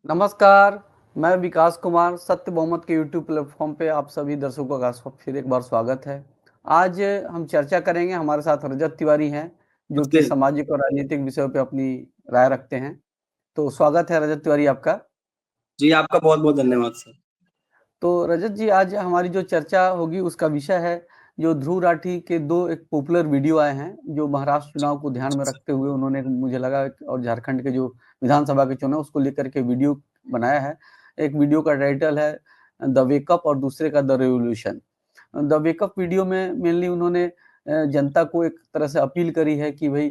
नमस्कार, मैं विकास कुमार, सत्य बहुमत के यूट्यूब प्लेटफ़ॉर्म पे आप सभी दर्शकों का फिर एक बार स्वागत है। आज हम चर्चा करेंगे, हमारे साथ रजत तिवारी हैं, जो कि नमस्ते। सामाजिक और राजनीतिक विषयों पे अपनी राय रखते हैं। तो स्वागत है रजत तिवारी आपका। जी, आपका बहुत-बहुत धन्यवाद सर। तो रजत जी, आज हमारी जो चर्चा होगी उसका विषय है, जो ध्रुव राठी के 2 एक पॉपुलर वीडियो आए हैं, जो महाराष्ट्र चुनाव को ध्यान जी में सर। रखते हुए उन्होंने मुझे लगा और झारखंड के जो विधानसभा के चुनाव उसको लेकर के वीडियो बनाया है। एक वीडियो का टाइटल है द वेकअप और दूसरे का the revolution. The wake up video में मेनली उन्होंने जनता को एक तरह से अपील करी है कि भई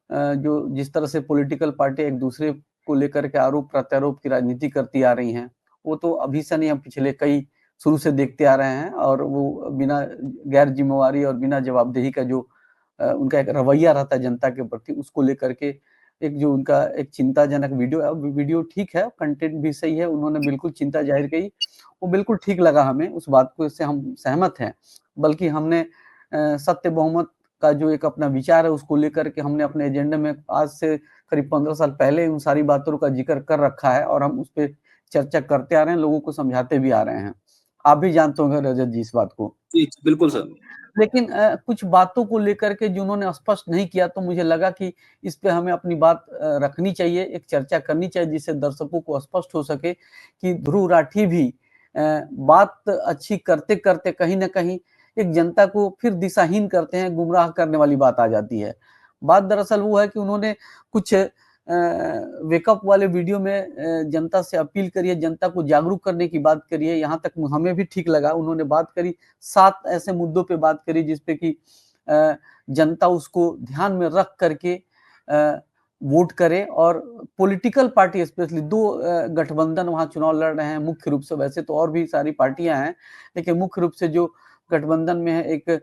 जो जिस तरह से पॉलिटिकल पार्टी एक दूसरे को लेकर के आरोप-प्रत्यारोप की राजनीति करती आ रही हैं, वो तो अभी से नहीं, हम पिछले कई शुरू से देखते आ रहे हैं और वो बिना गैर ज़िम्मेवारी और बिना जवाबदेही का जो उनका एक रवैया रहता है जनता के प्रति, उसको लेकर के एक जो उनका एक चिंताजनक वीडियो है, वीडियो ठीक है, कंटेंट भी सही है, उन्होंने बिल्कुल चिंता ज़ाहिर की, वो बिल्कुल ठीक लगा हमें, उस बात को से हम सहमत हैं। बल्कि हमने सत्य बहुमत का जो एक अपना विचार है, उसको लेकर के हमने अपने एजेंडे में आज से करीब 15 साल पहले उन सारी बातों का ज़िक्र कर रखा है और हम उसपे चर्चा करते आ रहे हैं, लोगों को समझाते भी आ रहे हैं। आप भी जानते होंगे रजत जी इस बात को। जी, बिल्कुल सर। लेकिन कुछ बातों को लेकर के जो उन्होंने स्पष्ट नहीं किया, तो मुझे लगा कि इस पे हमें अपनी बात रखनी चाहिए, एक चर्चा करनी चाहिए जिससे दर्शकों को स्पष्ट हो सके कि ध्रुव राठी भी बात अच्छी करते-करते कहीं न कहीं एक जनता को फिर दिशाहीन करते हैं, गुमराह करने वाली बात आ जाती है। बात दरअसल वो है कि उन्होंने कुछ वेकअप वाले वीडियो में जनता से अपील करी है, जनता को जागरूक करने की बात करी है, यहाँ तक हमें भी ठीक लगा। उन्होंने बात करी 7 ऐसे मुद्दों पे बात करी जिस पे कि जनता उसको ध्यान में रख करके वोट करे और पॉलिटिकल पार्टी स्पेशली 2 गठबंधन वहाँ चुनाव लड़ रहे हैं मुख्य रूप से, वैसे तो और भी सारी पार्टियाँ हैं, लेकिन मुख्य रूप से जो गठबंधन में है एक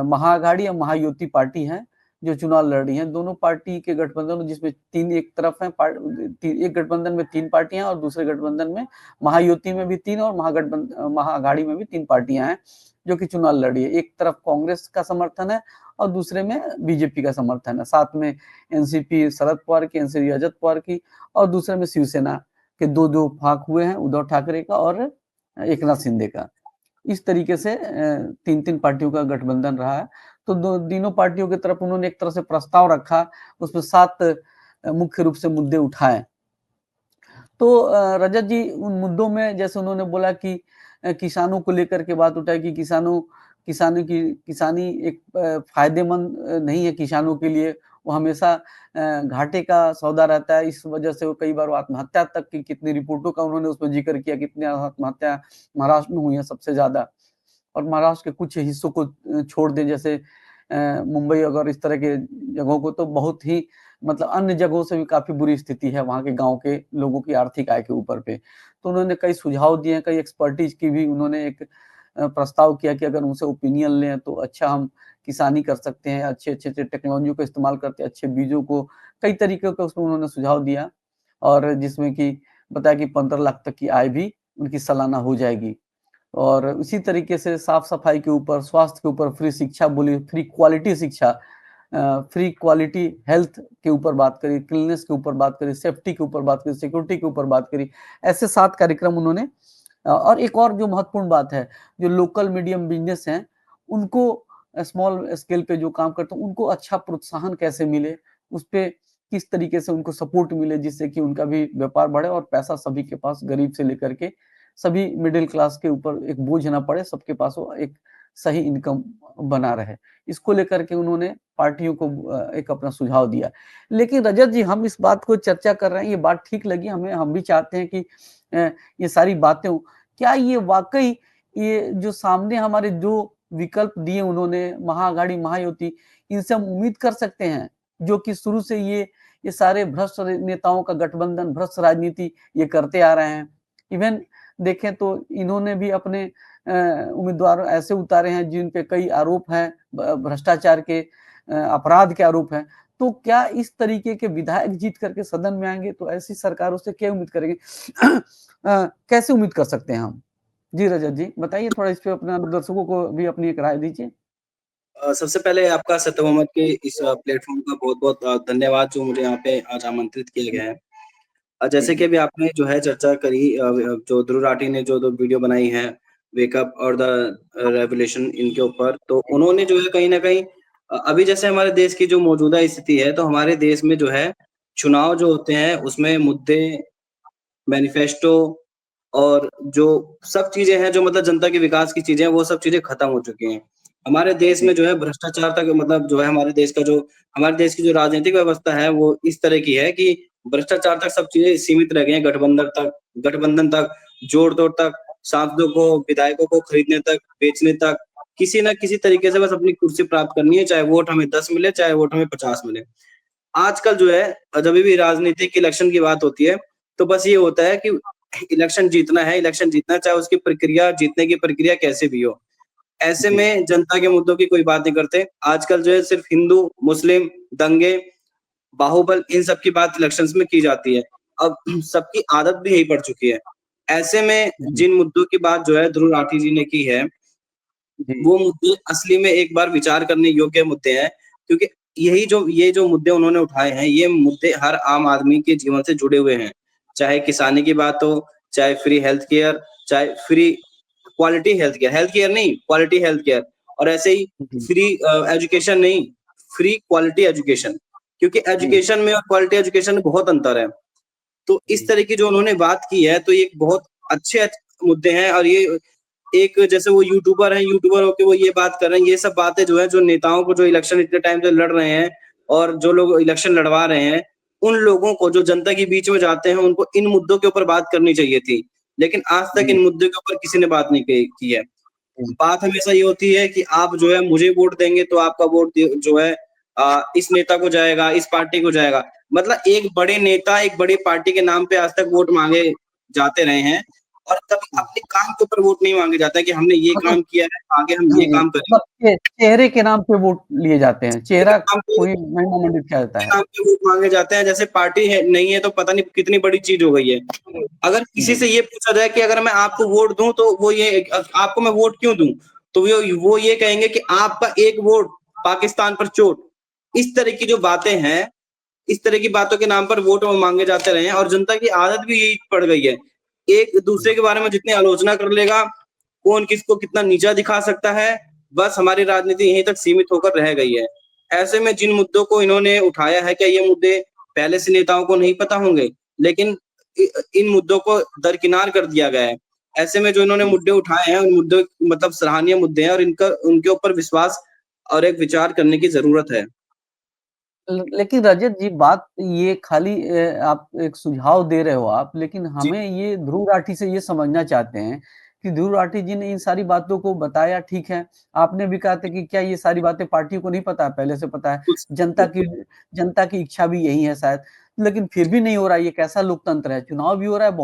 महाअघाड़ी या महायुति पार्टी है, जो चुनाव लड़ रही हैं। दोनों पार्टी के गठबंधन जिसमें 3 एक तरफ हैं एक गठबंधन में 3 पार्टियाँ और दूसरे गठबंधन में महायुति में भी 3 और महाअघाड़ी में भी 3 पार्टियाँ हैं, जो कि चुनाव लड़ रही है। एक तरफ कांग्रेस का समर्थन है और दूसरे में बीजेपी का समर्थन है। साथ में एनसीपी शरद पवार की, एनसीपी अजित पवार की और दूसरे में शिवसेना के 2-2 फाक हुए हैं, उद्धव ठाकरे का और एकनाथ शिंदे का। इस तरीके से 3-3 पार्टियों का गठबंधन रहा है। तो दो तीनों पार्टियों की तरफ उन्होंने एक तरह से प्रस्ताव रखा, उसमें 7 मुख्य रूप से मुद्दे उठाए। तो रजत जी उन मुद्दों में जैसे उन्होंने बोला कि किसानों को लेकर के बात उठाई कि किसानों की किसानी एक फ़ायदेमंद नहीं है किसानों के लिए, वो हमेशा घाटे का सौदा रहता है, इस वजह से वो कई बार वो आत्महत्या तक की कितनी रिपोर्टों का उन्होंने उसमें ज़िक्र किया, कितनी आत्महत्या महाराष्ट्र में हुई है सबसे ज़्यादा। और महाराष्ट्र के कुछ हिस्सों को छोड़ दें जैसे मुंबई अगर इस तरह के जगहों को तो बहुत ही मतलब अन्य जगहों से भी काफ़ी बुरी स्थिति है वहाँ के गाँव के लोगों की आर्थिक आय के ऊपर पे। तो उन्होंने कई सुझाव दिए हैं, कई एक्सपर्टीज़ की भी उन्होंने एक प्रस्ताव किया कि अगर उनसे ओपिनियन लें तो अच्छा हम किसानी कर सकते हैं, अच्छे-अच्छे टेक्नोलॉजी का इस्तेमाल करके अच्छे बीजों को कई तरीकों का उसमें उन्होंने सुझाव दिया और जिसमें कि बताया कि 15 लाख तक की आय भी उनकी सालाना हो जाएगी। और इसी तरीके से साफ-सफाई के ऊपर, स्वास्थ्य के ऊपर फ्री शिक्षा बोली, फ्री क्वालिटी शिक्षा फ्री क्वालिटी हेल्थ के ऊपर बात करी, क्लीननेस के ऊपर बात करी, सेफ्टी के ऊपर बात करी, सिक्योरिटी के ऊपर बात करी। ऐसे 7 कार्यक्रम उन्होंने और एक और जो महत्वपूर्ण बात है, जो लोकल मीडियम बिज़नेस हैं, उनको स्मॉल स्केल पे जो काम करते हैं, उनको अच्छा प्रोत्साहन कैसे मिले, उसपे किस तरीके से उनको सपोर्ट मिले जिससे कि उनका भी व्यापार बढ़े और पैसा सभी के पास गरीब से लेकर के सभी मिडल क्लास के ऊपर एक बोझ ना पड़े, सबके पास वो एक सही इनकम बना रहे। इसको लेकर के उन्होंने पार्टियों को एक अपना सुझाव दिया। लेकिन रजत जी हम इस बात को चर्चा कर रहे हैं, ये बात ठीक लगी हमें, हम भी चाहते हैं कि ये सारी बातें हों। क्या ये वाक़ई ये जो सामने हमारे जो विकल्प दिए उन्होंने महाअघाड़ी, महायुति, इनसे हम उम्मीद कर सकते हैं, जो कि शुरू से ये सारे भ्रष्ट नेताओं का गठबंधन, भ्रष्ट राजनीति ये करते आ रहे हैं। इवन देखें तो इन्होंने भी अपने उम्मीदवार ऐसे उतारे हैं जिन पे कई आरोप हैं भ्रष्टाचार के अपराध के आरोप हैं। तो क्या इस तरीके के विधायक जीत करके सदन में आएँगे तो ऐसी सरकारों से क्या उम्मीद करेंगे? कैसे उम्मीद कर सकते हैं हम? जी रजत जी, बताइए थोड़ा इस पे अपना दर्शकों को भी अपनी एक राय दीजिए। सबसे पहले आपका सत्य मोहम्मद के इस प्लेटफ़ॉर्म का बहुत-बहुत धन्यवाद जो मुझे यहाँ पे आज आमंत्रित किया गया है। जैसे कि अभी आपने जो है चर्चा करी जो ध्रुव राठी ने जो 2 वीडियो बनाई है, वेकअप और द रेवोल्यूशन इनके ऊपर, तो उन्होंने जो है कहीं न कहीं अभी जैसे हमारे देश की जो मौजूदा स्थिति है, तो हमारे देश में जो है चुनाव जो होते हैं, उसमें मुद्दे, मैनिफेस्टो और जो सब चीज़ें हैं, जो मतलब जनता के विकास की चीज़ें हैं, वो सब चीज़ें खत्म हो चुकी हैं। हमारे देश में जी, जो है भ्रष्टाचार तक मतलब जो है हमारे देश की जो राजनीतिक व्यवस्था है, वो इस तरह की है कि भ्रष्टाचार तक सब चीज़ें सीमित रह गई हैं, गठबंधन तक, जोड़-तोड़ तक, सांसदों को, विधायकों को खरीदने तक, बेचने तक, किसी न किसी तरीके से बस अपनी कुर्सी प्राप्त करनी है, चाहे वोट हमें 10 मिले, चाहे वोट हमें 50 मिले। आजकल जो है जभी भी राजनीतिक इलेक्शन की बात होती है, तो बस ये होता है कि इलेक्शन जीतना है, चाहे उसकी प्रक्रिया जीतने की प्रक्रिया कैसे भी हो। ऐसे जी, में जनता के मुद्दों की कोई बात नहीं करते। आजकल जो है सिर्फ़ हिंदू, मुस्लिम, दंगे, बाहुबल इन सब की बात इलेक्शंस में की जाती है। अब सबकी आदत भी यही पड़ चुकी है। ऐसे में जी, जिन मुद्दों की बात जो है ध्रुव राठी जी ने की है, जी, वो मुद्दे असली में एक बार विचार करने योग्य मुद्दे हैं, क्योंकि ये जो मुद्दे उन्होंने उठाए हैं, ये मुद्दे हर आम आदमी के जीवन से जुड़े हुए हैं। चाहे किसानी की बात हो, चाहे फ्री हेल्थ केयर, चाहे फ्री क्वालिटी हेल्थ केयर नहीं, क्वालिटी हेल्थ केयर और ऐसे ही जी, फ्री एजुकेशन नहीं, फ्री क्वालिटी एजुकेशन, क्योंकि जी, एजुकेशन में और क्वालिटी एजुकेशन में बहुत अंतर है। तो इस जी, तरह की जो उन्होंने बात की है, तो ये एक बहुत अच्छे मुद्दे हैं और ये एक जैसे वो यूट्यूबर होके वो ये बात कर रहे हैं, ये सब बातें जो है जो नेताओं को जो इलेक्शन इतने टाइम से लड़ रहे हैं और जो लोग इलेक्शन लड़वा रहे हैं, उन लोगों को जो जनता के बीच में जाते हैं, उनको इन मुद्दों के ऊपर बात करनी चाहिए थी। लेकिन आज तक जी, इन मुद्दों के ऊपर किसी ने बात नहीं की है। जी, बात हमेशा ये होती है कि आप जो है मुझे वोट देंगे तो आपका वोट जो है इस नेता को जाएगा, इस पार्टी को जाएगा। मतलब एक बड़े नेता, एक बड़ी पार्टी के नाम पे आज तक वोट माँगे जाते रहे हैं और कभी जी। अपने काम के ऊपर वोट नहीं माँगे जाते हैं कि हमने ये मतलब काम किया है, आगे हम जी, ये जी, काम करेंगे। मतलब चेहरे के नाम पे वोट लिए जाते हैं। के चेहरा नाम पे कोई महिमा-मंडित किया जाता के है। नाम पे वोट माँगे जाते हैं, जैसे पार्टी है नहीं है तो पता नहीं कितनी बड़ी चीज़ हो गई है। अगर किसी जी, से ये पूछा जाए कि अगर मैं आपको वोट दूँ तो वो ये आपको मैं वोट क्यों दूँ? तो वो ये कहेंगे कि आपका एक वोट पाकिस्तान पर चोट। इस तरह की जो बातें हैं, इस तरह की बातों के नाम पर वोट माँगे जाते रहे हैं और जनता की आदत भी यही पड़ गई है। एक दूसरे के बारे में जितनी आलोचना कर लेगा, कौन किसको कितना नीचा दिखा सकता है, बस हमारी राजनीति यहीं तक सीमित होकर रह गई है। ऐसे में जिन मुद्दों को इन्होंने उठाया है, क्या ये मुद्दे पहले से नेताओं को नहीं पता होंगे? लेकिन इन मुद्दों को दरकिनार कर दिया गया है। ऐसे में जो इन्होंने जी। मुद्दे उठाए हैं, उन मुद्दों मतलब सराहनीय मुद्दे हैं और इनका उनके ऊपर विश्वास और एक विचार करने की ज़रूरत है। लेकिन रजत जी बात ये खाली आप एक सुझाव दे रहे हो आप, लेकिन जी, हमें ये ध्रुव राठी से ये समझना चाहते हैं कि ध्रुव राठी जी ने इन सारी बातों को बताया ठीक है। आपने भी कहा था कि क्या ये सारी बातें पार्टियों को नहीं पता है, पहले से पता है। कुछ जनता की जनता की इच्छा भी यही है शायद, लेकिन फिर भी नहीं हो रहा है। ये कैसा लोकतंत्र है? चुनाव भी हो रहा है,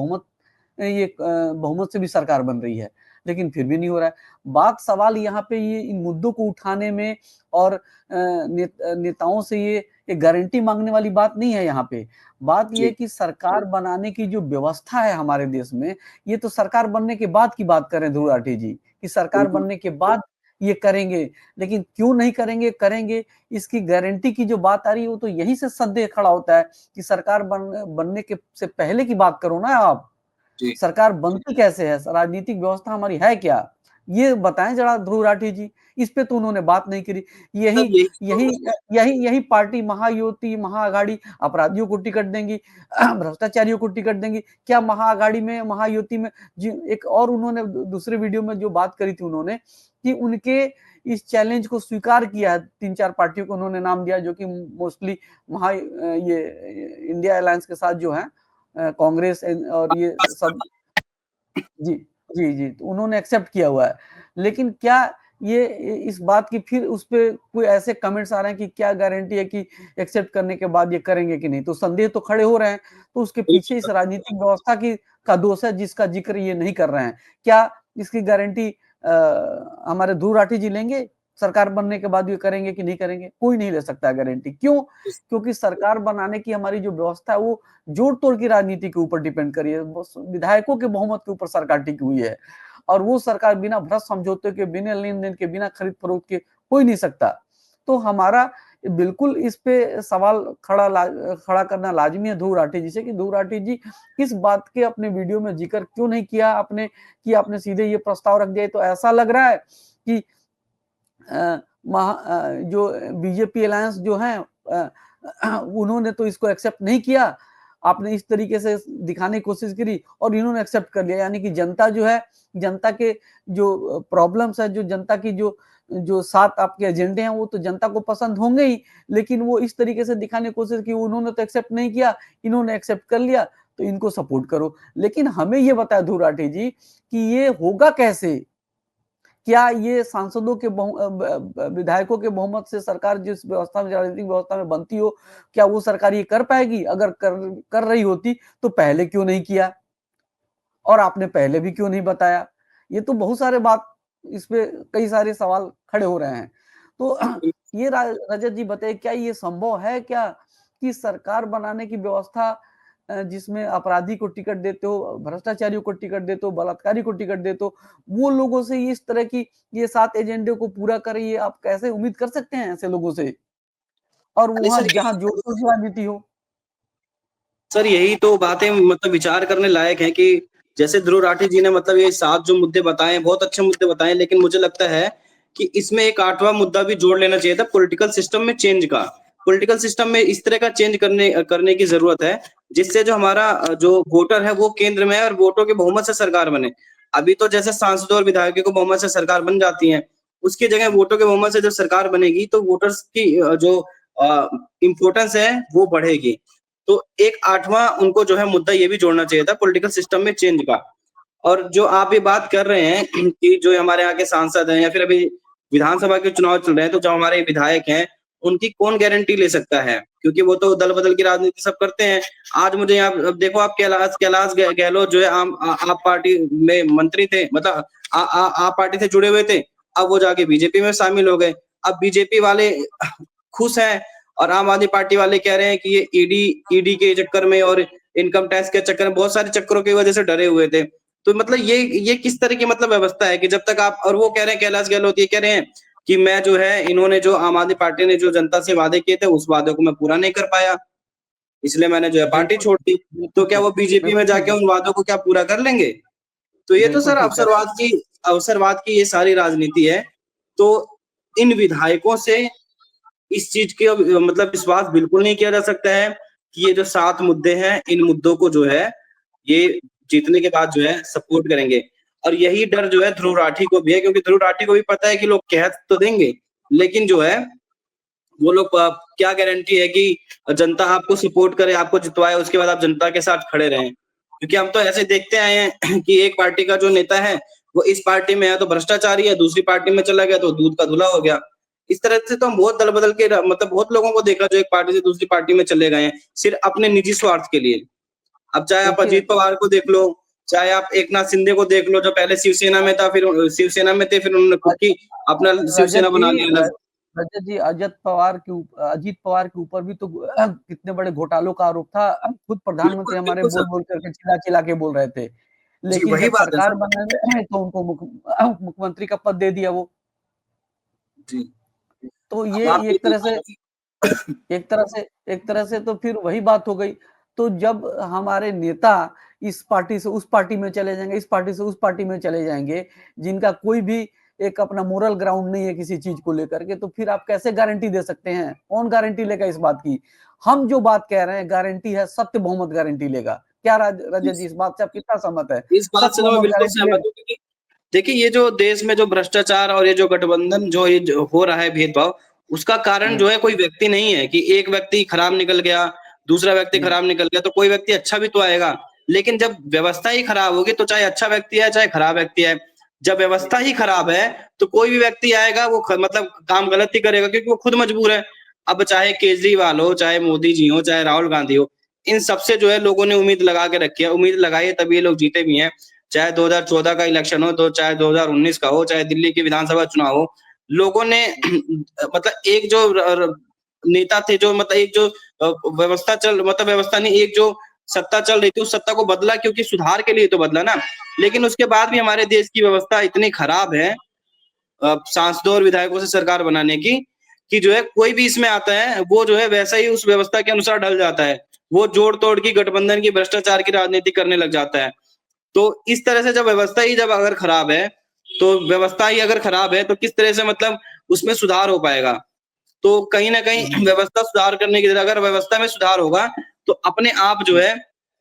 बहुमत से भी सरकार बन रही है, लेकिन फिर भी नहीं हो रहा है। बात सवाल यहाँ पे ये इन मुद्दों को उठाने में और नेताओं से ये गारंटी माँगने वाली बात नहीं है यहाँ पे। बात ये है जी, कि सरकार बनाने की जो व्यवस्था है हमारे देश में, ये तो सरकार बनने के बाद की बात कर रहे हैं ध्रुव राठी जी, कि सरकार बिल्कुल। बनने के बाद ये करेंगे। लेकिन क्यों नहीं करेंगे, करेंगे, इसकी गारंटी की जो बात आ रही है, वो तो यहीं से संदेह खड़ा होता है कि सरकार बनने के से पहले की बात करो ना आप। जी, सरकार बनती कैसे है? राजनीतिक व्यवस्था हमारी है क्या? ये बताएँ ज़रा ध्रुव राठी जी। इस पे तो उन्होंने बात नहीं करी। यही मतलब यही यही यही पार्टी महायुति, महाअघाड़ी अपराधियों को टिकट देंगी, भ्रष्टाचारियों को टिकट देंगी। क्या महाअघाड़ी में, महायुति में जी एक और उन्होंने दूसरे वीडियो में जो बात करी थी उन्होंने कि उनके इस चैलेंज को स्वीकार किया है। 3-4 पार्टियों को उन्होंने नाम दिया जो कि मोस्टली ये इंडिया अलायंस के साथ जो हैं कांग्रेस और ये सब जी, जी, जी, तो उन्होंने एक्सेप्ट किया हुआ है। लेकिन क्या ये इस बात की फिर उसपे कोई ऐसे कमेंट्स आ रहे हैं कि क्या गारंटी है कि एक्सेप्ट करने के बाद ये करेंगे कि नहीं? तो संदेह तो खड़े हो रहे हैं, तो उसके पीछे इस राजनीतिक व्यवस्था का दोष है जिसका ज़िक्र ये नहीं कर रहे हैं। क्या इसकी गारंटी हमारे ध्रुव राठी जी लेंगे? सरकार बनने के बाद ये करेंगे कि नहीं करेंगे? कोई नहीं ले सकता है गारंटी। क्यों? क्योंकि सरकार बनाने की हमारी जो व्यवस्था है वो जोड़-तोड़ की राजनीति के ऊपर डिपेंड कर रही है। बस विधायकों के बहुमत के ऊपर सरकार टिकी हुई है और वो सरकार बिना भ्रष्ट समझौते के, बिना लेन-देन के, बिना खरीद-फरोख्त के हो ही नहीं सकता। तो हमारा बिल्कुल इस पे सवाल खड़ा करना लाजमी है ध्रुव राठी जी से कि ध्रुव राठी जी इस बात के अपने वीडियो में जिक्र क्यों नहीं किया आपने, कि आपने सीधे ये प्रस्ताव रख दिया। तो ऐसा लग रहा है कि जो बीजेपी अलायंस जो है उन्होंने तो इसको एक्सेप्ट नहीं किया, आपने इस तरीके से दिखाने की कोशिश करी और इन्होंने एक्सेप्ट कर लिया। यानी कि जनता जो है, जनता के जो प्रॉब्लम्स है, जो जनता की जो 7 आपके एजेंडे हैं वो तो जनता को पसंद होंगे ही, लेकिन वो इस तरीके से दिखाने की कोशिश की उन्होंने तो एक्सेप्ट नहीं किया, इन्होंने एक्सेप्ट कर लिया तो इनको सपोर्ट करो। लेकिन हमें ये बताया ध्रुव राठी जी कि ये होगा कैसे? क्या ये सांसदों के विधायकों के बहुमत से सरकार जिस व्यवस्था में, राजनीतिक व्यवस्था में बनती हो, क्या वो सरकार ये कर पाएगी? अगर कर रही होती तो पहले क्यों नहीं किया और आपने पहले भी क्यों नहीं बताया? ये तो बहुत सारे बात, इस पे कई सारे सवाल खड़े हो रहे हैं। तो ये रजत जी बताइए, क्या ये संभव है क्या कि सरकार बनाने की व्यवस्था जिसमें अपराधी को टिकट देते हो, भ्रष्टाचारियों को टिकट देते हो, बलात्कारी को टिकट देते हो, वो लोगों से इस तरह की ये 7 एजेंडे को पूरा करे, ये आप कैसे उम्मीद कर सकते हैं ऐसे लोगों से? और अरे वहाँ सर, जहाँ जोर-शोर की राजनीति हो। सर यही तो बातें मतलब विचार करने लायक है कि जैसे ध्रुव राठी जी ने मतलब ये 7 जो मुद्दे बताए, बहुत अच्छे मुद्दे बताए, लेकिन मुझे लगता है कि इसमें एक 8वां मुद्दा भी जोड़ लेना चाहिए था, पॉलिटिकल सिस्टम में चेंज का। पॉलिटिकल सिस्टम में इस तरह का चेंज करने की जरूरत है जिससे जो हमारा जो वोटर है वो केंद्र में है और वोटों के बहुमत से सरकार बने। अभी तो जैसे सांसदों और विधायकों को बहुमत से सरकार बन जाती है, उसकी जगह वोटों के बहुमत से जब सरकार बनेगी तो वोटर्स की जो इम्पोर्टेंस है वो बढ़ेगी। तो एक 8वां उनको जो है मुद्दा ये भी जोड़ना चाहिए था, पॉलिटिकल सिस्टम में चेंज का। और जो आप ये बात कर रहे हैं कि जो हमारे यहाँ के सांसद हैं या फिर अभी विधानसभा के चुनाव चल रहे हैं, तो जो हमारे विधायक हैं, उनकी कौन गारंटी ले सकता है? क्योंकि वो तो दल-बदल की राजनीति सब करते हैं। आज मुझे यहाँ अब देखो, आप कैलाश गहलोत जो है आप पार्टी में मंत्री थे, मतलब आप पार्टी से जुड़े हुए थे, अब वो जाके बीजेपी में शामिल हो गए। अब बीजेपी वाले खुश हैं और आम आदमी पार्टी वाले कह रहे हैं कि ये ईडी के चक्कर में और इनकम टैक्स के चक्कर में, बहुत सारे चक्करों की वजह से डरे हुए थे। तो मतलब ये किस तरह की मतलब व्यवस्था है कि जब तक आप, और वो कह रहे हैं, कैलाश गहलोत ये कह रहे हैं कि मैं जो है, इन्होंने जो आम आदमी पार्टी ने जो जनता से वादे किए थे उस वादे को मैं पूरा नहीं कर पाया, इसलिए मैंने जो है पार्टी बिल्कुल, छोड़ दी। बिल्कुल तो क्या ठीक, वो बीजेपी में बिल्कुल जाके ठीक, उन वादों को क्या पूरा कर लेंगे? तो ये तो बिल्कुल सर ठीक कह रहे अवसरवाद की ये सारी राजनीति है। तो इन विधायकों से इस चीज के मतलब विश्वास बिल्कुल नहीं किया जा सकता है कि ये जो 7 मुद्दे हैं, इन मुद्दों को जो है ये जीतने के बाद जो है सपोर्ट करेंगे। और यही डर जो है ध्रुव राठी को भी है, क्योंकि ध्रुव राठी को भी पता है कि लोग कह तो देंगे, लेकिन जो है वो लोग क्या गारंटी है कि जनता आपको सपोर्ट करे, आपको जितवाए, उसके बाद आप जनता के साथ खड़े रहें। क्योंकि हम तो ऐसे देखते आए हैं कि एक पार्टी का जो नेता है वो इस पार्टी में है तो भ्रष्टाचारी है, दूसरी पार्टी में चला गया तो दूध का धुला हो गया। इस तरह से तो हम बहुत दल बदल के मतलब बहुत लोगों को देखा जो एक पार्टी से दूसरी पार्टी में चले गए हैं सिर्फ अपने निजी स्वार्थ के लिए। अब चाहे आप देखिए, अजीत पवार को देख लो, चाहे आप एकनाथ शिंदे को देख लो, जो पहले शिवसेना में था, फिर शिवसेना में थे, फिर उन्होंने खुद की अपना रजत शिवसेना जी, बना लिया अलग। रजत जी, अजीत पवार के ऊपर भी तो कितने बड़े घोटालों का आरोप था। खुद बिल्कुल, प्रधानमंत्री हमारे बिल्कुल सर। बोल-बोल करके चिल्ला-चिल्ला के बोल रहे थे। जी, लेकिन वही जब बात है सरकार सर। बनाए तो उनको मुख्यमंत्री का पद दे दिया वो। जी, तो अब ये आप ये एक तरह से तो फिर वही बात हो गई। तो जब हमारे नेता इस पार्टी से उस पार्टी में चले जाएँगे, इस पार्टी से उस पार्टी में चले जाएँगे, जिनका कोई भी एक अपना मोरल ग्राउंड नहीं है किसी चीज़ को लेकर के, तो फिर आप कैसे गारंटी दे सकते हैं? कौन गारंटी लेगा इस बात की? हम जो बात कह रहे हैं गारंटी है, सत्य बहुमत गारंटी लेगा। क्या रजत जी, इस बात से आप कितना सहमत हैं? इस बात सत्य से तो मैं बहुमत बिल्कुल गारंटी सहमत लेगा? हूँ, क्योंकि देखिए ये जो देश में जो भ्रष्टाचार और ये जो गठबंधन जो ये जो हो रहा है भेदभाव, उसका कारण हुँ, जो है कोई व्यक्ति नहीं है कि एक व्यक्ति खराब निकल गया, दूसरा व्यक्ति हुँ, खराब निकल गया, तो कोई व्यक्ति अच्छा भी तो आएगा। लेकिन जब व्यवस्था ही खराब होगी तो चाहे अच्छा व्यक्ति है, चाहे खराब व्यक्ति है। जब व्यवस्था ही खराब है तो कोई भी व्यक्ति आएगा वो मतलब काम गलत ही करेगा, क्योंकि वो खुद मजबूर है। अब चाहे केजरीवाल हो, चाहे मोदी जी हो, चाहे राहुल गांधी हो, इन सबसे जो है लोगों ने उम्मीद लगा के रखी है। उम्मीद लगाई है तभी ये लोग जीते भी हैं। चाहे 2014 का इलेक्शन हो, तो चाहे 2019 का हो, चाहे दिल्ली के विधानसभा चुनाव हो, लोगों ने मतलब एक जो नेता थे, जो मतलब एक जो व्यवस्था मतलब व्यवस्था नहीं, एक जो सत्ता चल रही थी, उस सत्ता को बदला, क्योंकि सुधार के लिए तो बदला ना। लेकिन उसके बाद भी हमारे देश की व्यवस्था इतनी खराब है सांसदों और विधायकों से सरकार बनाने की, कि जो है कोई भी इसमें आता है वो जो है वैसा ही उस व्यवस्था के अनुसार ढल जाता है। वो जोड़ तोड़ की, गठबंधन की, भ्रष्टाचार की राजनीति करने लग जाता है। तो इस तरह से जब व्यवस्था ही जब अगर खराब है, तो व्यवस्था ही अगर खराब है तो किस तरह से मतलब उसमें सुधार हो पाएगा। तो कहीं न कहीं व्यवस्था सुधार करने की जगह अगर व्यवस्था में सुधार होगा, तो अपने आप जो है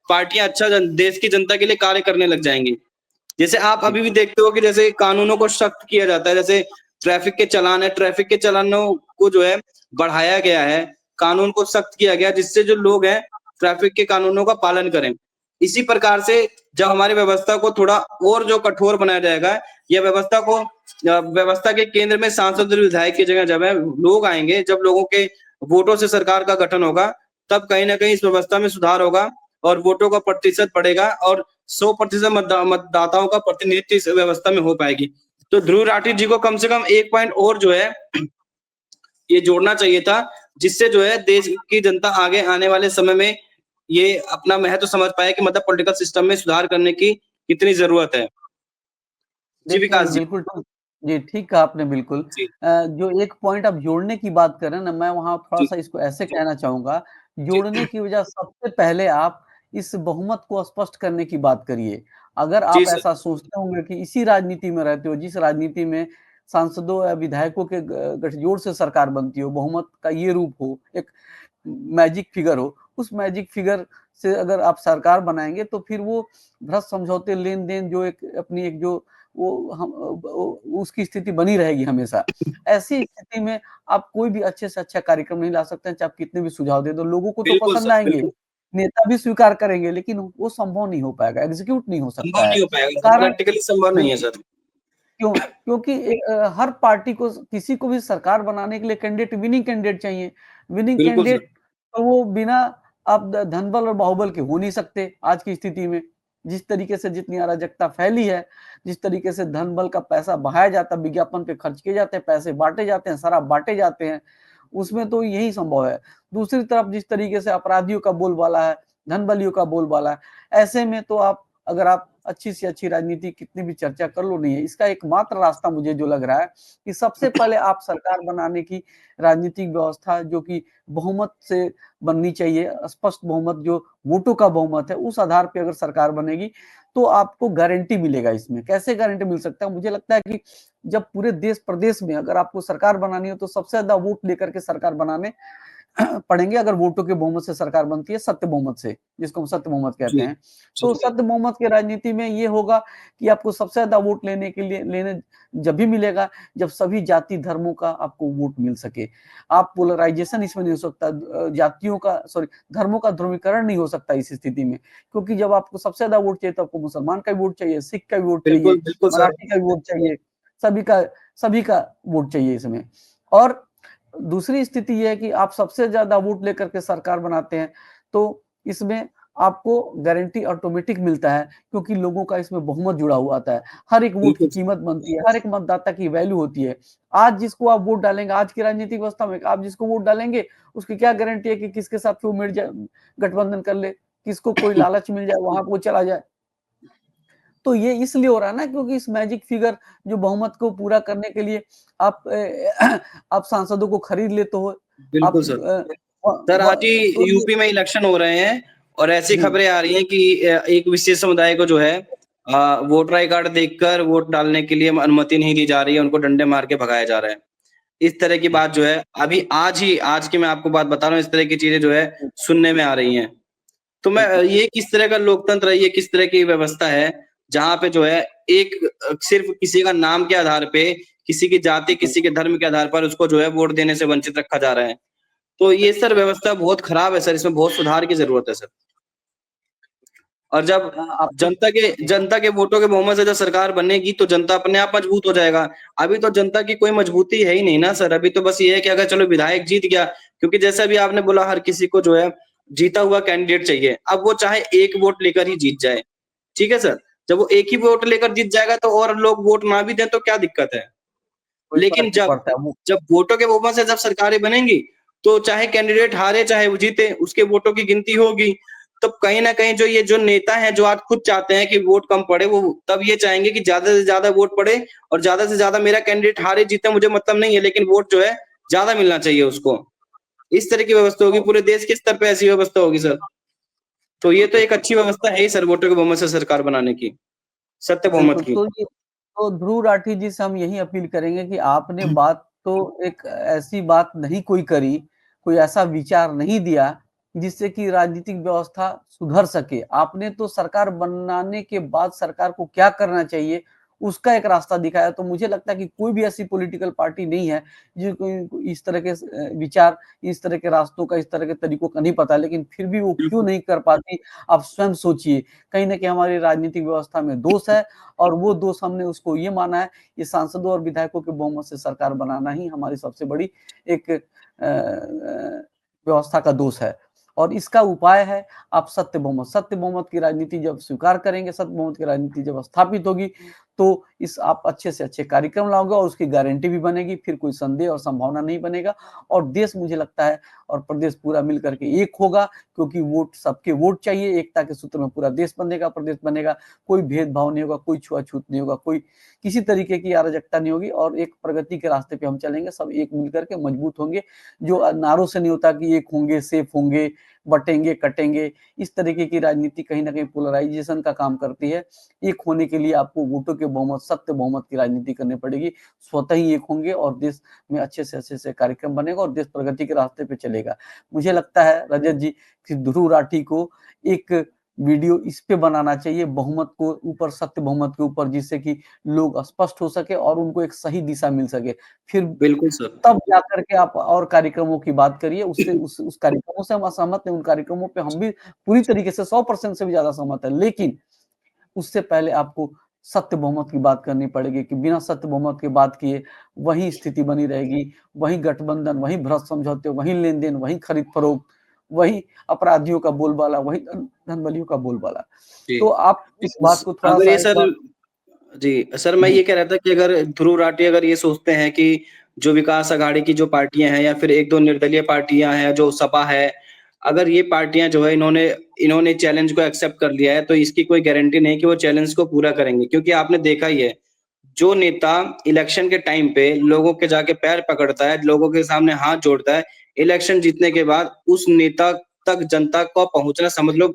पार्टियाँ अच्छा देश की जनता के लिए कार्य करने लग जाएँगी। जैसे आप अभी भी देखते हो कि जैसे कानूनों को सख्त किया जाता है, जैसे ट्रैफिक के चालान है, ट्रैफिक के चालानों को जो है बढ़ाया गया है, कानून को सख्त किया गया जिससे जो लोग हैं ट्रैफिक के कानूनों का पालन करें। इसी प्रकार से जब हमारी व्यवस्था को थोड़ा और जो कठोर बनाया जाएगा, या व्यवस्था को व्यवस्था के केंद्र में सांसद और विधायक की जगह जब है लोग आएँगे, जब लोगों के वोटों से सरकार का गठन होगा, तब कहीं न कहीं इस व्यवस्था में सुधार होगा और वोटों का प्रतिशत बढ़ेगा और 100% मतदाताओं का प्रतिनिधित्व इस व्यवस्था में हो पाएगी। तो ध्रुव राठी जी को कम से कम 1 पॉइंट और जो है ये जोड़ना चाहिए था, जिससे जो है देश की जनता आगे आने वाले समय में ये अपना महत्व समझ पाए कि मतलब पॉलिटिकल सिस्टम में सुधार करने की कितनी ज़रूरत है। जी, देखिए, विकास जी। बिल्कुल ठीक जी, ठीक कहा आपने बिल्कुल। जी, जो एक पॉइंट आप जोड़ने की बात कर रहे हैं ना, मैं वहाँ जी, थोड़ा-सा इसको ऐसे कहना चाहूँगा, जी, जोड़ने की वजह सबसे पहले आप इस बहुमत को स्पष्ट करने की बात करिए। अगर जी आप सर, ऐसा सोचते होंगे कि इसी राजनीति में रहते हो, जिस राजनीति में सांसदों या विधायकों के गठजोड़ से सरकार बनती हो, बहुमत का ये रूप हो, एक मैजिक फिगर हो, उस मैजिक फिगर से अगर आप सरकार बनाएँगे तो फिर वो भ्रष्ट समझौते, लेन-देन जो एक अपनी एक जो वो हम उसकी स्थिति बनी रहेगी हमेशा। ऐसी स्थिति में आप कोई भी अच्छे से अच्छा कार्यक्रम नहीं ला सकते हैं, चाहे आप कितने भी सुझाव दे दो, लोगों को तो बिल्कुल पसंद सर, आएँगे, बिल्कुल। नेता भी स्वीकार करेंगे, लेकिन वो संभव नहीं हो पाएगा, एग्ज़ीक्यूट नहीं हो संभव सकता है। नहीं हो पाएगा सर, कारण प्रैक्टिकली संभव नहीं है सर। क्यों? क्योंकि हर पार्टी को किसी को भी सरकार बनाने के लिए कैंडिडेट विनिंग कैंडिडेट चाहिए। विनिंग बिल्कुल सर, कैंडिडेट तो वो बिना आप धनबल और बाहुबल के हो नहीं सकते आज की स्थिति में। जिस तरीके से जितनी अराजकता फैली है, जिस तरीके से धन बल का पैसा बहाया जाता है, विज्ञापन पे खर्च किए जाते हैं, पैसे बाँटे जाते हैं, शराब बाँटे जाते हैं, उसमें तो यही संभव है। दूसरी तरफ जिस तरीके से अपराधियों का बोलबाला है, धनबलियों का बोलबाला है, ऐसे में तो आप अगर आप अच्छी से अच्छी राजनीति कितनी भी चर्चा कर लो नहीं है। इसका एकमात्र रास्ता मुझे जो लग रहा है कि सबसे पहले आप सरकार बनाने की राजनीतिक व्यवस्था जो कि बहुमत से बननी चाहिए, स्पष्ट बहुमत जो वोटों का बहुमत है, उस आधार पे अगर सरकार बनेगी, तो आपको गारंटी मिलेगा इसमें। कैसे गारंटी मिल सकता है? मुझे लगता है कि जब पूरे देश प्रदेश में अगर आपको सरकार बनानी हो तो सबसे ज़्यादा वोट लेकर के सरकार बनाने पड़ेंगे अगर वोटों के बहुमत से सरकार बनती है, सत्य बहुमत से, जिसको हम सत्य बहुमत कहते जी, हैं। जी, तो जी, सत्य बहुमत की राजनीति में ये होगा कि आपको सबसे ज़्यादा वोट लेने के लिए लेने जब भी मिलेगा, जब सभी जाति धर्मों का आपको वोट मिल सके। आप पोलराइज़ेशन इसमें नहीं हो सकता जातियों का सॉरी धर्मों का ध्रुवीकरण नहीं हो सकता इस स्थिति में। क्योंकि जब आपको सबसे ज़्यादा वोट चाहिए तो आपको मुसलमान का भी वोट चाहिए, सिख का भी वोट बिल्कुल, चाहिए, बिल्कुल सर। मराठी का भी वोट चाहिए, सभी का सभी का वोट चाहिए इसमें। और दूसरी स्थिति ये है कि आप सबसे ज़्यादा वोट लेकर के सरकार बनाते हैं, तो इसमें आपको गारंटी ऑटोमेटिक मिलता है क्योंकि लोगों का इसमें बहुमत जुड़ा हुआ आता है। हर एक वोट की बिल्कुल सर, कीमत बनती है, हर एक मतदाता की वैल्यू होती है। आज जिसको आप वोट डालेंगे आज की राजनीतिक व्यवस्था में आप जिसको वोट डालेंगे, उसकी क्या गारंटी है कि किसके साथ वो मिल जाए गठबंधन कर ले, किसको कोई लालच मिल जाए, वहाँ पे वो चला जाए। तो ये इसलिए हो रहा है ना क्योंकि इस मैजिक फिगर जो बहुमत को पूरा करने के लिए आप आप सांसदों को खरीद लेते हो। आप बिल्कुल सर। व सर, व आज ही तो ये यूपी में इलेक्शन हो रहे हैं और ऐसी जी, खबरें आ रही हैं कि एक विशेष समुदाय को जो है वोटर आई कार्ड देखकर वोट डालने के लिए अनुमति नहीं दी जा रही है, उनको डंडे मार के भगाया जा रहा है। इस तरह की बात जो है अभी आज की मैं आपको बात बता रहा हूँ, इस तरह की चीज़ें जो है सुनने में आ रही हैं। तो मैं बिल्कुल। ये किस तरह का लोकतंत्र है, ये किस तरह की व्यवस्था है, जहाँ पे जो है एक सिर्फ़ किसी का नाम के आधार पे, किसी की जाति, किसी के धर्म के आधार पर उसको जो है वोट देने से वंचित रखा जा रहा है। तो ये सर व्यवस्था बहुत खराब है सर, इसमें बहुत सुधार की ज़रूरत है सर। और जब आपने जनता के वोटों के बहुमत से जब सरकार बनेगी तो जनता अपने आप मजबूत हो जाएगा। अभी तो जनता की कोई मजबूती है ही नहीं ना सर, अभी तो बस ये है कि अगर चलो विधायक जीत गया, क्योंकि जैसा अभी आपने बोला हर किसी को जो है जीता हुआ कैंडिडेट चाहिए। अब वो चाहे 1 वोट लेकर ही जीत जाए, ठीक है सर? जब वो 1 ही वोट लेकर जीत जाएगा तो और लोग वोट ना भी दें तो क्या दिक्कत है? कोई लेकिन फ़र्क नहीं पड़ता है वो जब वोटों के बहुमत से जब सरकारें बनेंगी, तो चाहे कैंडिडेट हारे चाहे वो जीते, उसके वोटों की गिनती होगी। तो कहीं न कहीं जो ये जो नेता हैं, जो आज खुद चाहते हैं कि वोट कम पड़े, वो तब ये चाहेंगे कि ज़्यादा से ज़्यादा वोट पड़े और ज़्यादा से ज़्यादा मेरा कैंडिडेट हारे-जीते मुझे मतलब नहीं है, लेकिन वोट जो है ज्यादा मिलना चाहिए उसको। इस तरह की व्यवस्था होगी, पूरे देश के स्तर पे ऐसी व्यवस्था होगी सर। तो ये तो एक अच्छी व्यवस्था है ही सर, वोटों के बहुमत से सरकार बनाने की, सत्य बहुमत बिल्कुल, की। तो ध्रुव राठी जी से हम यही अपील करेंगे कि आपने बात तो एक ऐसी बात नहीं कोई करी, कोई ऐसा विचार नहीं दिया जिससे कि राजनीतिक व्यवस्था सुधर सके। आपने तो सरकार बनाने के बाद सरकार को क्या करना चाहिए, उसका एक रास्ता दिखाया। तो मुझे लगता है कि कोई भी ऐसी पॉलिटिकल पार्टी नहीं है जिनको इस तरह के विचार, इस तरह के रास्तों का, इस तरह के तरीकों का नहीं पता, लेकिन फिर भी वो क्यों बिल्कुल, नहीं कर पाती, आप स्वयं सोचिए। कहीं न कहीं हमारी राजनीतिक व्यवस्था में दोष है और वो दोष हमने उसको ये माना है, ये सांसदों और विधायकों के बहुमत से सरकार बनाना ही हमारी सबसे बड़ी एक व्यवस्था का दोष है। और इसका उपाय है आप सत्य बहुमत की राजनीति जब स्वीकार करेंगे, सत्य बहुमत की राजनीति जब स्थापित होगी, तो इस आप अच्छे से अच्छे कार्यक्रम लाओगे और उसकी गारंटी भी बनेगी, फिर कोई संदेह और संभावना नहीं बनेगा और देश मुझे लगता है और प्रदेश पूरा मिल करके एक होगा, क्योंकि वोट सबके वोट चाहिए, एकता के सूत्र में पूरा देश बनेगा, प्रदेश बनेगा, कोई भेदभाव नहीं होगा, कोई छुआ-छूत नहीं होगा, कोई किसी तरीके की अराजकता नहीं होगी और एक प्रगति के रास्ते पे हम चलेंगे, सब एक मिल करके मजबूत होंगे। जो नारों से नहीं होता कि एक होंगे, सेफ होंगे, बटेंगे, कटेंगे, इस तरीके की राजनीति कहीं न कहीं पोलराइजेशन का काम करती है। एक होने के लिए आपको वोटों के बहुमत, सत्य बहुमत की राजनीति करनी पड़ेगी, स्वतः ही एक होंगे और देश में अच्छे से कार्यक्रम बनेगा और देश प्रगति के रास्ते पे चलेगा। मुझे लगता है रजत जी कि ध्रुव राठी को एक वीडियो इस पे बनाना चाहिए, बहुमत को ऊपर, सत्य बहुमत के ऊपर, जिससे कि लोग स्पष्ट हो सके और उनको एक सही दिशा मिल सके। फिर बिल्कुल सर। तब जाकर के आप और कार्यक्रमों की बात करिए, उससे उस कार्यक्रमों से हम असहमत हैं, उन कार्यक्रमों पे हम भी पूरी तरीके से 100% से भी ज़्यादा सहमत हैं। लेकिन उससे पहले आपको सत्य बहुमत की बात करनी पड़ेगी कि बिना सत्य बहुमत की बात किए वही स्थिति बनी रहेगी, वही गठबंधन, वही भ्रष्ट समझौते, वही लेन-देन, वही खरीद-फरोख्त, वही अपराधियों का बोलबाला, वही धन-बलियों का बोलबाला। जी। तो आप इस बात को अगर थोड़ा-सा ये एक सर, बार जी, सर मैं जी, ये कह रहा था कि अगर ध्रुव राठी अगर ये सोचते हैं कि जो विकास आघाड़ी की जो पार्टियाँ हैं या फिर 1-2 निर्दलीय पार्टियाँ हैं, जो सपा है, अगर ये पार्टियाँ जो है इन्होंने इन्होंने चैलेंज को एक्सेप्ट कर लिया है, तो इसकी कोई गारंटी नहीं कि वो चैलेंज को पूरा करेंगे। क्योंकि आपने देखा ही है, जो नेता इलेक्शन के टाइम पे लोगों के जाके पैर पकड़ता है, लोगों के सामने हाथ जोड़ता है, इलेक्शन जीतने के बाद उस नेता तक जनता को पहुँचना समझ लो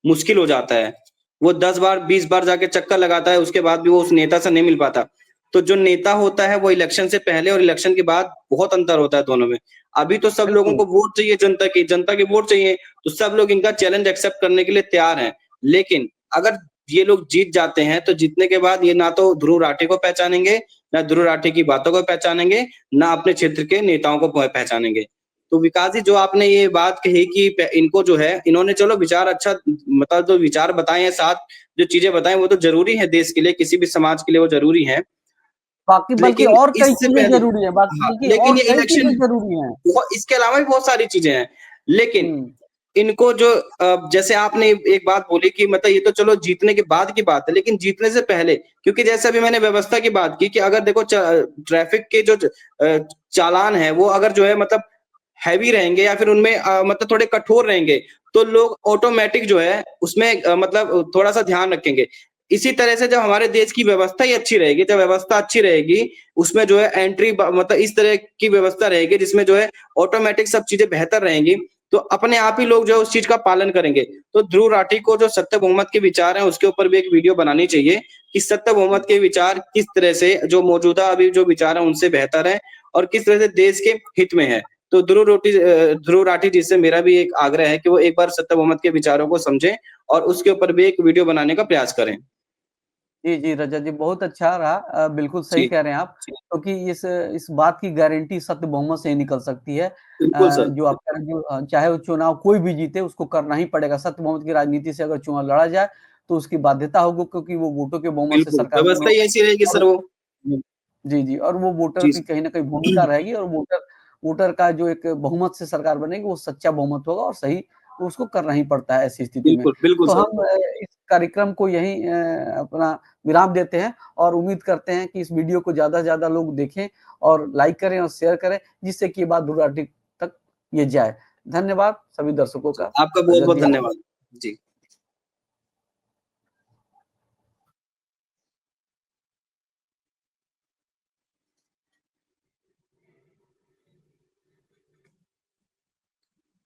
मुश्किल हो जाता है। वो 10 बार, 20 बार जाके चक्कर लगाता है, उसके बाद भी वो उस नेता से नहीं मिल पाता। तो जो नेता होता है वो इलेक्शन से पहले और इलेक्शन के बाद बहुत अंतर होता है दोनों में। अभी तो सब लोगों बिल्कुल। को वोट चाहिए जनता की वोट चाहिए, तो सब लोग इनका चैलेंज एक्सेप्ट करने के लिए तैयार हैं। लेकिन अगर ये लोग जीत जाते हैं, तो जीतने के बाद ये ना तो ध्रुव राठी को पहचानेंगे, ना ध्रुव राठी की बातों को पहचानेंगे, ना अपने क्षेत्र के नेताओं को पहचानेंगे। तो विकास जी, जो आपने ये बात कही कि इनको जो है, इन्होंने चलो विचार अच्छा मतलब जो विचार बताए हैं, साथ जो चीज़ें बताई वो तो ज़रूरी है देश के लिए, किसी भी समाज के लिए वो ज़रूरी है। बाकी बल्कि लेकिन और कई इससे चीज़ें पहले, ज़रूरी हैं, बाकी हाँ, बल्कि लेकिन और ये कई इलेक्शन चीज़ें ज़रूरी हैं। बहुत, इसके अलावा भी बहुत सारी चीज़ें हैं। लेकिन हुँ, इनको जो जैसे आपने एक बात बोली कि मतलब ये तो चलो जीतने के बाद की बात है, लेकिन जीतने से पहले, क्योंकि जैसे अभी मैंने व्यवस्था की बात की कि अगर देखो ट्रैफिक के जो चालान है वो अगर जो है मतलब हैवी रहेंगे या फिर उनमें मतलब थोड़े कठोर रहेंगे, तो लोग ऑटोमैटिक जो है उसमें मतलब थोड़ा-सा ध्यान रखेंगे। इसी तरह से जब हमारे देश की व्यवस्था ही अच्छी रहेगी, जब व्यवस्था अच्छी रहेगी, उसमें जो है एंट्री मतलब इस तरह की व्यवस्था रहेगी जिसमें जो है ऑटोमैटिक सब चीज़ें बेहतर रहेंगी, तो अपने आप ही लोग जो है उस चीज़ का पालन करेंगे। तो ध्रुव राठी को जो सत्य बहुमत के विचार हैं, उसके ऊपर भी एक वीडियो बनानी चाहिए कि सत्य बहुमत के विचार किस तरह से जो मौजूदा अभी जो विचार हैं उनसे बेहतर हैं और किस तरह से देश के हित में है। तो ध्रुव राठी जी से मेरा भी एक आग्रह है कि वो एक बार सत्य बहुमत के विचारों को समझें और उसके ऊपर भी एक वीडियो बनाने का प्रयास करें। जी, जी, रजत जी, बहुत अच्छा रहा। बिल्कुल सही जी, कह रहे हैं आप, क्योंकि इस बात की गारंटी सत्य बहुमत से ही निकल सकती है। बिल्कुल सर। जो आप कह रहे हैं, जो चाहे वो चुनाव कोई भी जीते, उसको करना ही पड़ेगा। सत्य बहुमत की राजनीति से अगर चुनाव लड़ा जाए, तो उसकी बाध्यता होगी, क्योंकि वो वोटों के बहुमत से बिल्कुल, सरकार व्यवस्था बनेगी ही ऐसी रहेगी और सर वो। जी, जी, जी, और वो वोटर जी, की कहीं न कहीं भूमिका रहेगी और वोटर वोटर का जो एक बहुमत से सरकार बनेगी, वो सच्चा बहुमत होगा और सही, तो उसको करना ही पड़ता है ऐसी स्थिति में। बिल्कुल, बिल्कुल तो सर। हम इस कार्यक्रम को यहीं अपना विराम देते हैं और उम्मीद करते हैं कि इस वीडियो को ज़्यादा से ज़्यादा लोग देखें और लाइक करें और शेयर करें, जिससे कि ये बात दूर तक ये जाए। धन्यवाद सभी दर्शकों जी, का। आपका रजत बहुत-बहुत जी, आप धन्यवाद। जी।